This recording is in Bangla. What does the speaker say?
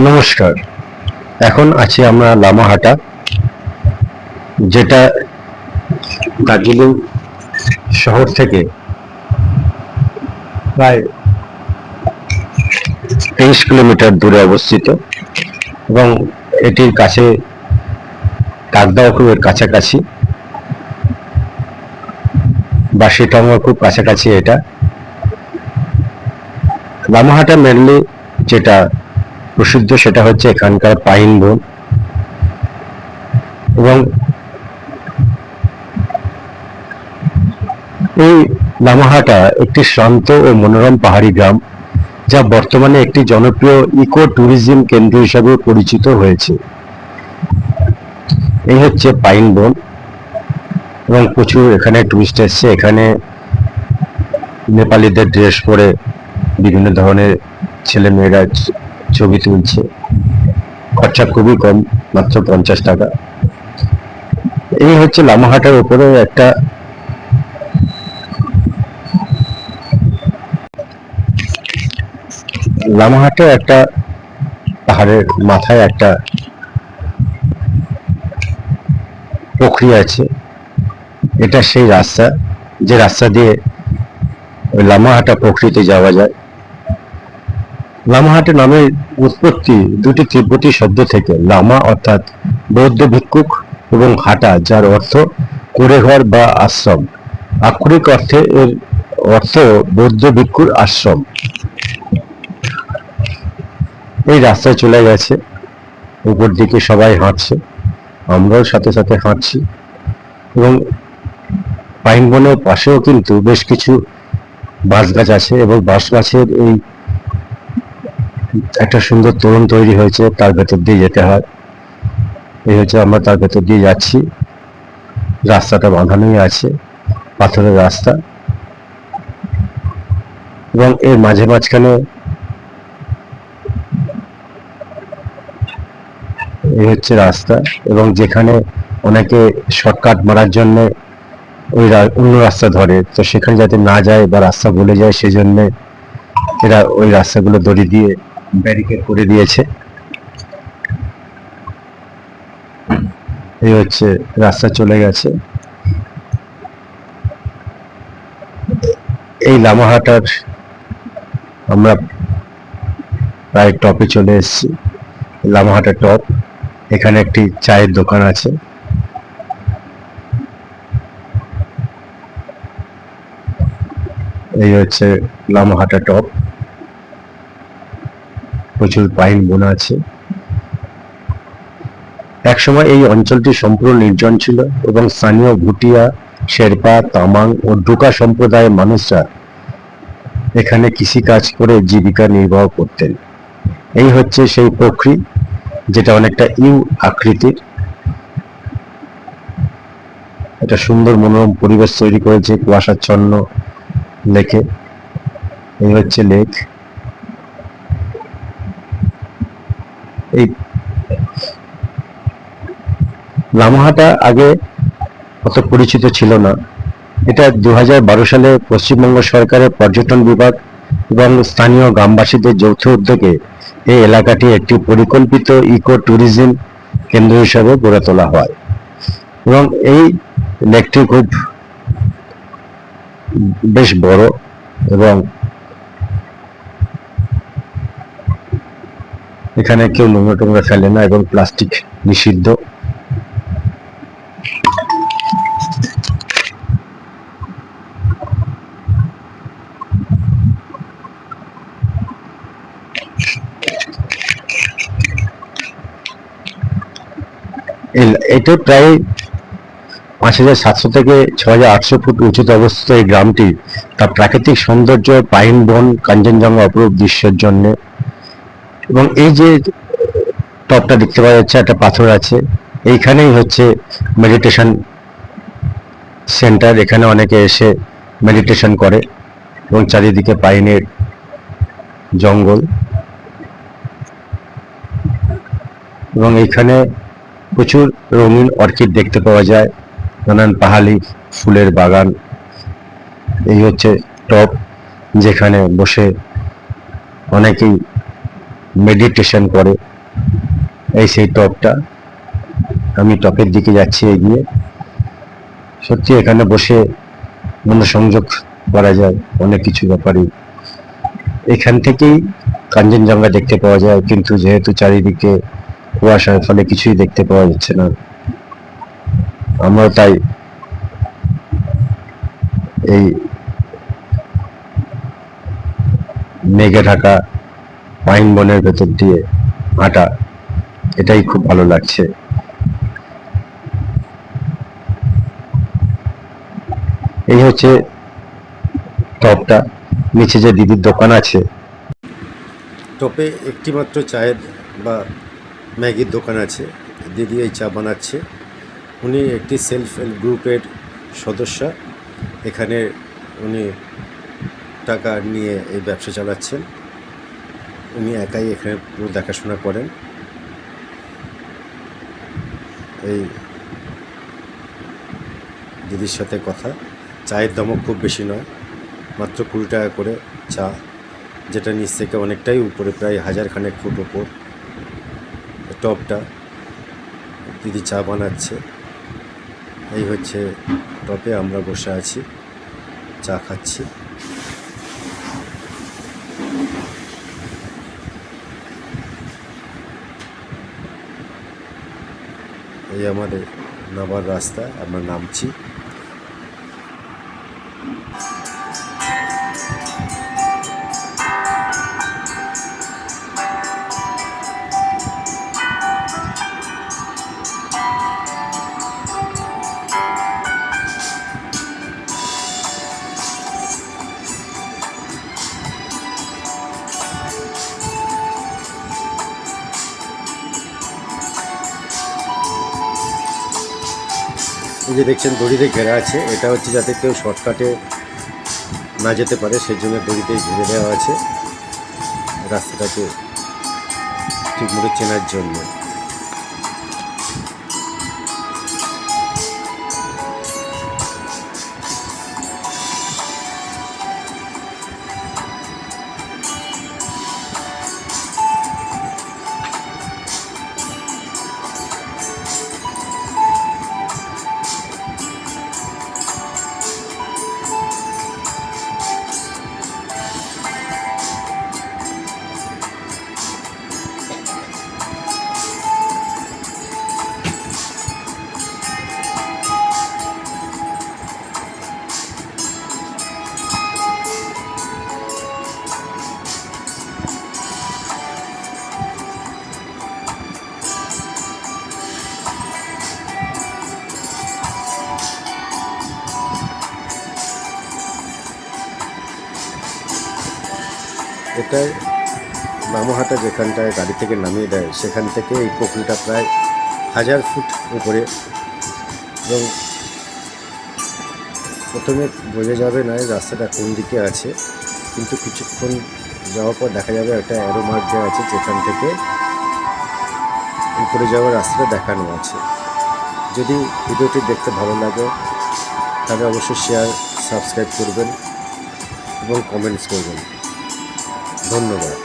নমস্কার। এখন আছি আমরা লামাহাটা, যেটা দার্জিলিং শহর থেকে প্রায় 23 কিলোমিটার দূরে অবস্থিত এবং এটির কাছে কাকদাও খুব কাছাকাছি বা সেটাও খুব কাছাকাছি। এটা লামাহাটা মেনলি যেটা প্রসিদ্ধ সেটা হচ্ছে এখানকার পাইন বন, এবং এই লামাহাটা একটি শান্ত ও মনোরম পাহাড়ি গ্রাম, যা বর্তমানে একটি জনপ্রিয় ইকো ট্যুরিজম কেন্দ্র হিসাবে পরিচিত হয়েছে। এই হচ্ছে পাইন বন এবং প্রচুর এখানে টুরিস্ট এসছে। এখানে নেপালিদের ড্রেস পরে বিভিন্ন ধরনের ছেলে মেয়েরা ছবি তুলছে। খরচা খুবই কম, মাত্র 50 টাকা। এই হচ্ছে লামাহাটার উপরে একটা লামাহাটে একটা পাহাড়ের মাথায় একটা পুকুরি আছে। এটা সেই রাস্তা, যে রাস্তা দিয়ে ওই লামাহাটা পুকুরিতে যাওয়া যায়। লামাহাটা নামের উৎপত্তি দুটি তিব্বতী শব্দ থেকে, লামা অর্থাৎ বৌদ্ধ ভিক্ষুক এবং হাটা যার অর্থ কুঁড়েঘর বা আশ্রম। আক্ষরিক অর্থে এর অর্থ বৌদ্ধ ভিক্ষুর আশ্রম। এই রাস্তায় চলে গেছে, উপর দিকে সবাই হাঁটছে, আমরাও সাথে সাথে হাঁটছি। এবং পাইন বনের পাশেও কিন্তু বেশ কিছু বাঁশ গাছ আছে, এবং বাঁশ গাছের এই একটা সুন্দর তোরণ তৈরি হয়েছে, তার ভেতর দিয়ে যেতে হয়। এই হচ্ছে আমরা তার ভেতর দিয়ে যাচ্ছি। রাস্তাটা বাঁধানোই আছে, পাথরের রাস্তা, এবং এর মাঝখানে এই হচ্ছে রাস্তা, এবং যেখানে অনেকে শর্টকাট মারার জন্য ওই অন্য রাস্তা ধরে, তো সেখানে যাতে না যায় বা রাস্তা ভুলে যায় সেজন্য এরা ওই রাস্তাগুলো দড়ি দিয়ে ব্যারিকেড করে দিয়েছে। এই হচ্ছে রাস্তা চলে গেছে। এই লামাহাটার আমরা প্রায় টপে চলে এসেছি, লামাহাটা টপ। এখানে একটি চায়ের দোকান আছে। এই হচ্ছে লামাহাটা টপ, প্রচুর পাইন বন আছে। একসময় এই অঞ্চলটি সম্পূর্ণ নির্জন ছিল এবং স্থানীয় ভুটিয়া, শেরপা, তামাং ও ডুকা সম্প্রদায়ের মানুষরা এখানে কৃষিকাজ করে জীবিকা নির্বাহ করতেন। এই হচ্ছে সেই পুকুরি, যেটা অনেকটা ইউ আকৃতির। এটা সুন্দর মনোরম পরিবেশ তৈরি করেছে কুয়াশাচ্ছন্ন লেকে। এই হচ্ছে লেক। এই লামাহাটা আগে অত পরিচিত ছিল না। এটা 2012 সালে পশ্চিমবঙ্গ সরকারের পর্যটন বিভাগ এবং স্থানীয় গ্রামবাসীদের যৌথ উদ্যোগে এই এলাকাটি একটি পরিকল্পিত ইকো ট্যুরিজম কেন্দ্র হিসাবে গড়ে তোলা হয়। এবং এই লেকটি খুব বেশ বড়, এবং এখানে কেউ নোংরা টোংরা ফেলে না, এবং প্লাস্টিক নিষিদ্ধ। এটা প্রায় 5700 থেকে 6800 ফুট উঁচুতে অবস্থিত এই গ্রামটি তার প্রাকৃতিক সৌন্দর্য, পাইন বন, কাঞ্চনজঙ্ঘা অপরূপ দৃশ্যের জন্য। এবং এই যে টপটা দেখতে পাওয়া যাচ্ছে, একটা পাথর আছে, এইখানেই হচ্ছে মেডিটেশন সেন্টার। এখানে অনেকে এসে মেডিটেশন করে, এবং চারিদিকে পাইনের জঙ্গল, এবং এখানে প্রচুর রঙিন অর্কিড দেখতে পাওয়া যায়, নানান পাহাড়ি ফুলের বাগান। এই হচ্ছে টপ, যেখানে বসে অনেকেই মেডিটেশন করে। এই সেই টপটা, আমি টপের দিকে যাচ্ছি এগিয়ে। সত্যি এখানে বসে মনোসংযোগ করা যায় অনেক কিছু ব্যাপারে। এখান থেকেই কাঞ্চনজঙ্ঘা দেখতে পাওয়া যায়, কিন্তু যেহেতু চারিদিকে কুয়াশার ফলে কিছুই দেখতে পাওয়া যাচ্ছে না। আমরা তাই এই মেঘে ঢাকা পাইন বনের ভেতর দিয়ে হাঁটা, এটাই খুব ভালো লাগছে। এই হচ্ছে টপটা, নিচে যে দিদির দোকান আছে, টপে একটি মাত্র চায়ের বা ম্যাগির দোকান আছে। দিদি এই চা বানাচ্ছে। উনি একটি সেলফ হেল্প গ্রুপের সদস্য। এখানে উনি টাকা নিয়ে এই ব্যবসা চালাচ্ছেন। উনি একাই এখানে পুরো দেখাশোনা করেন। এই দিদির সাথে কথা। চায়ের দামও খুব বেশি নয়, মাত্র 20 টাকা করে চা, যেটা নিচ থেকে অনেকটাই উপরে, প্রায় 1000 খানেক ফুট ওপর। টপটা দিদি চা বানাচ্ছে। এই হচ্ছে টপে আমরা বসে আছি, চা খাচ্ছি। এই আমাদের নামার রাস্তা, আমরা নামছি। এই যে দেখছেন দড়িতে ঘেরা আছে, এটা হচ্ছে যাতে কেউ শর্টকাটে না যেতে পারে, সেই জন্য দড়িতে ঘিরে দেওয়া আছে রাস্তাটাকে ঠিকমতো চেনার জন্য। এটাই নামহাটা, যেখানটায় গাড়ি থেকে নামিয়ে দেয়, সেখান থেকে এই পুকুরটা প্রায় 1000 ফুট উপরে। এবং প্রথমে বোঝা যাবে না এই রাস্তাটা কোন দিকে আছে, কিন্তু কিছুক্ষণ যাওয়ার পর দেখা যাবে একটা অ্যারো মার্ক দেওয়া আছে, যেখান থেকে উপরে যাওয়ার রাস্তাটা দেখানো আছে। যদি ভিডিওটি দেখতে ভালো লাগে তাহলে অবশ্যই শেয়ার, সাবস্ক্রাইব করবেন এবং কমেন্টস করবেন। ধন্যবাদ।